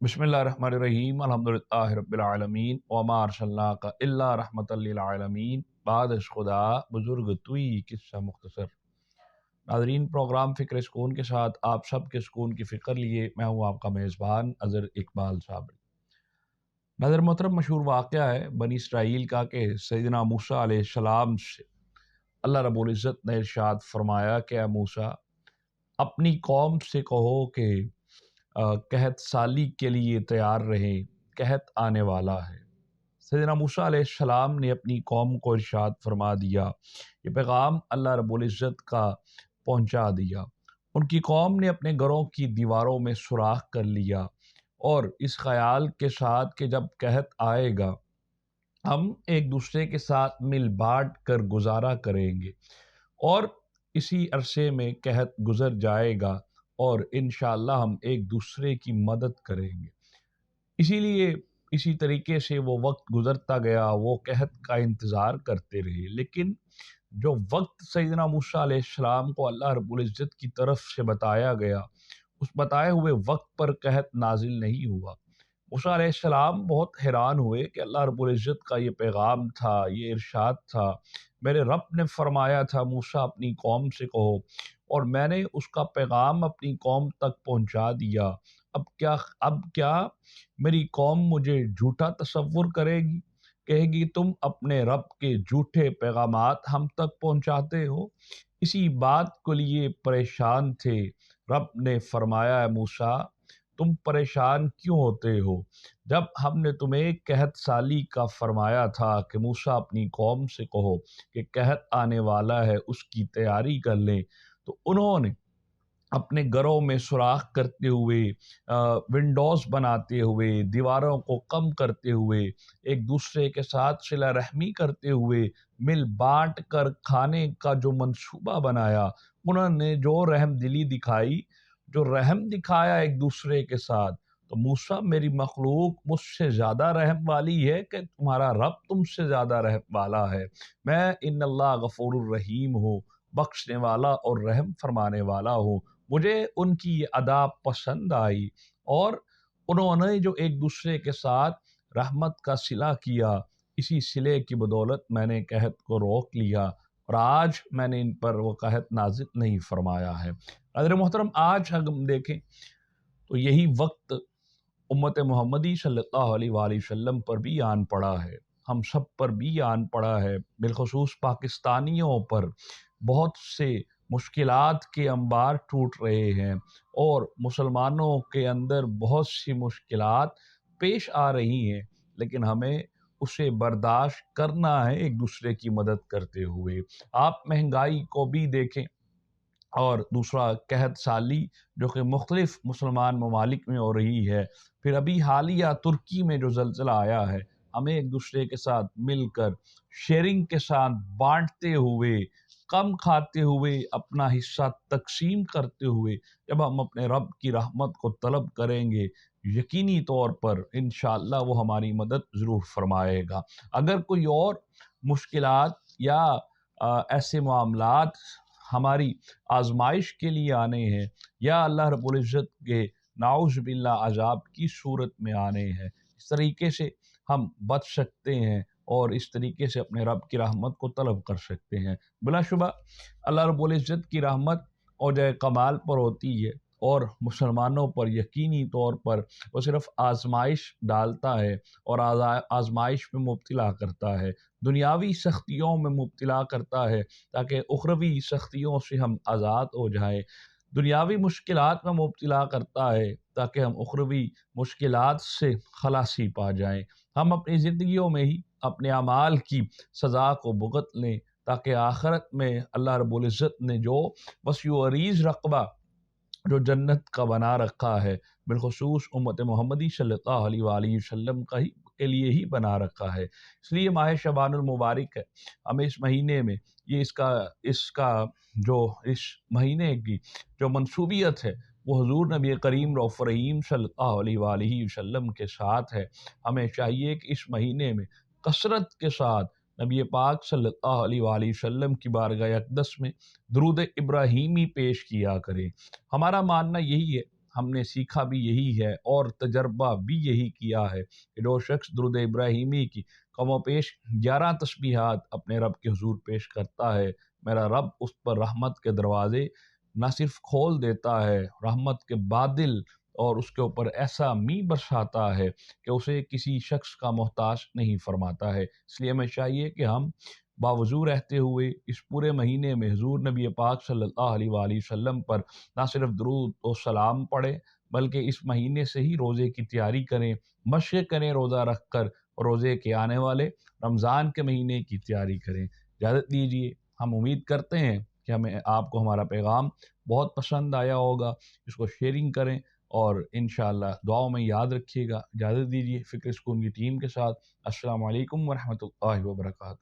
बिस्मिल्लाहिर्रहमानिर्रहीम अल्हम्दुलिल्लाहि रब्बिल आलमीन वमा अर्सलनाका इल्ला रहमतल लिल आलमीन बादश खुदा बुजुर्ग तुई किस्सा मुख्तसर। नाज़रीन, प्रोग्राम फ़िक्र सुकून के साथ आप सब के सुकून की फ़िक्र लिए मैं हूँ आपका मेज़बान अज़र इकबाल साबरी। नज़र मोहतरम, मशहूर वाक़या है बनी इसराइल का कि सैयदना मूसा अलैहिस्सलाम से अल्लाह रब्बुल इज़्ज़त ने इरशाद फरमाया कि ए मूसा, अपनी कौम से कहो कि कहत साली के लिए तैयार रहें, कहत आने वाला है। सैयदना मूसा अलैहिस्सलाम ने अपनी कौम को इरशाद फरमा दिया, ये पैगाम अल्लाह रब्बुल इज़्ज़त का पहुंचा दिया। उनकी कौम ने अपने घरों की दीवारों में सुराख कर लिया और इस ख्याल के साथ कि जब कहत आएगा हम एक दूसरे के साथ मिल बांट कर गुजारा करेंगे और इसी अरसे में कहत गुजर जाएगा और इंशाअल्लाह हम एक दूसरे की मदद करेंगे। इसीलिए इसी तरीके से वो वक्त गुजरता गया, वो कहत का इंतज़ार करते रहे। लेकिन जो वक्त सैयदना मूसा अलैहिस्सलाम को अल्लाह रब्बुल इज़्ज़त की तरफ से बताया गया, उस बताए हुए वक्त पर कहत नाजिल नहीं हुआ। मूसा अलैहिस्सलाम बहुत हैरान हुए कि अल्लाह रब्बुल इज़्ज़त का ये पैगाम था, ये इरशाद था, मेरे रब ने फरमाया था मूसा अपनी कौम से कहो, और मैंने उसका पैगाम अपनी कौम तक पहुंचा दिया। अब क्या मेरी कौम मुझे झूठा तसव्वुर करेगी, कहेगी तुम अपने रब के झूठे पैगामात हम तक पहुंचाते हो। इसी बात को लिए परेशान थे। रब ने फरमाया, है मूसा, तुम परेशान क्यों होते हो? जब हमने तुम्हें कहत साली का फरमाया था कि मूसा अपनी कौम से कहो कि कहत आने वाला है, उसकी तैयारी कर लें, तो उन्होंने अपने घरों में सुराख करते हुए, विंडोज़ बनाते हुए, दीवारों को कम करते हुए, एक दूसरे के साथ सिला रहमी करते हुए, मिल बांट कर खाने का जो मंसूबा बनाया, उन्होंने जो रहम दिली दिखाई, जो रहम दिखाया एक दूसरे के साथ, तो मूसा, मेरी मखलूक मुझसे ज़्यादा रहम वाली है कि तुम्हारा रब तुमसे ज़्यादा रहम वाला है? मैं इन्नल्लाह गफूरुर रहीम हूँ, बख्शने वाला और रहम फरमाने वाला हूँ। मुझे उनकी ये अदा पसंद आई और उन्होंने जो एक दूसरे के साथ रहमत का सिला किया, इसी सिले की बदौलत मैंने कहत को रोक लिया और आज मैंने इन पर वो कहत नाजिल नहीं फरमाया है। नाज़रीन मोहतरम, आज अगर हम देखें तो यही वक्त उम्मत मोहम्मदी सल्लल्लाहु अलैहि वसल्लम पर भी आन पड़ा है, हम सब पर भी आन पड़ा है। बिलखुसूस पाकिस्तानियों पर बहुत से मुश्किलात के अंबार टूट रहे हैं और मुसलमानों के अंदर बहुत सी मुश्किलात पेश आ रही हैं, लेकिन हमें उसे बर्दाश्त करना है एक दूसरे की मदद करते हुए। आप महंगाई को भी देखें और दूसरा कहत साली जो कि मुख्तलिफ मुसलमान ममालिक में हो रही है, फिर अभी हालिया तुर्की में जो ज़लज़ला आया है, हमें एक दूसरे के साथ मिलकर शेयरिंग के साथ बांटते हुए, कम खाते हुए, अपना हिस्सा तकसीम करते हुए जब हम अपने रब की रहमत को तलब करेंगे, यकीनी तौर पर इंशाअल्लाह वो हमारी मदद ज़रूर फरमाएगा। अगर कोई और मुश्किलात या ऐसे मामलात हमारी आजमाइश के लिए आने हैं या अल्लाह रब्बुल इज़्ज़त के नाउज़ बिल्लाह अज़ाब की सूरत में आने हैं, इस तरीके से हम बच सकते हैं और इस तरीके से अपने रब की रहमत को तलब कर सकते हैं। बिलाशुबा अल्लाह रब्बुल इज़्ज़त की रहमत औज कमाल पर होती है और मुसलमानों पर यकीनी तौर पर वो सिर्फ़ आज़माइश डालता है और आज़माइश में मुब्तला करता है, दुनियावी सख्तियों में मुब्तला करता है ताकि उखरवी सख्तियों से हम आज़ाद हो जाएँ। दुनियावी मुश्किलात में मुब्तला करता है ताकि हम उखरवी मुश्किलात से खलासी पा जाएँ। हम अपनी ज़िंदगियों में ही अपने अमाल की सज़ा को भुगत लें ताकि आखिरत में अल्लाह रब्बुल इज़्ज़त ने जो वसीअ-रीज़ रक़बा जो जन्नत का बना रखा है, बिलखुसूस उम्मत मोहम्मदी सल्लल्लाहु अलैहि वसल्लम का ही के लिए ही बना रखा है। इसलिए माह शबानुल मुबारक है, हमें इस महीने में ये इसका इसका जो इस महीने की जो मनसूबियत है वो हुज़ूर नबी करीम रऊफ़ रहीम सल्लल्लाहु अलैहि वसल्लम के साथ है। हमें चाहिए कि इस महीने में कसरत के साथ नबी पाक सल्लल्लाहु अलैहि वसल्लम की बारगाह अक़दस में दुरूद इब्राहीमी पेश किया करें। हमारा मानना यही है, ہم نے سیکھا بھی یہی ہے اور تجربہ بھی یہی کیا ہے کہ جو شخص درود ابراہیمی کی کم و پیش 11 تسبیحات اپنے رب کے حضور پیش کرتا ہے، میرا رب اس پر رحمت کے دروازے نہ صرف کھول دیتا ہے، رحمت کے بادل اور اس کے اوپر ایسا می برساتا ہے کہ اسے کسی شخص کا محتاج نہیں فرماتا ہے۔ اس لیے ہمیں چاہیے کہ ہم باوضو رہتے ہوئے اس پورے مہینے میں حضور نبی پاک صلی اللہ علیہ وآلہ وسلم پر نہ صرف درود و سلام پڑھیں بلکہ اس مہینے سے ہی روزے کی تیاری کریں، مشق کریں روزہ رکھ کر، اور روزے کے آنے والے رمضان کے مہینے کی تیاری کریں۔ اجازت دیجیے، ہم امید کرتے ہیں کہ آپ کو ہمارا پیغام بہت پسند آیا ہوگا، اس کو شیئرنگ کریں اور انشاءاللہ دعاؤں میں یاد رکھیے گا۔ اجازت دیجیے فکر سکون کی ٹیم کے ساتھ، السلام علیکم ورحمۃ اللہ وبرکاتہ۔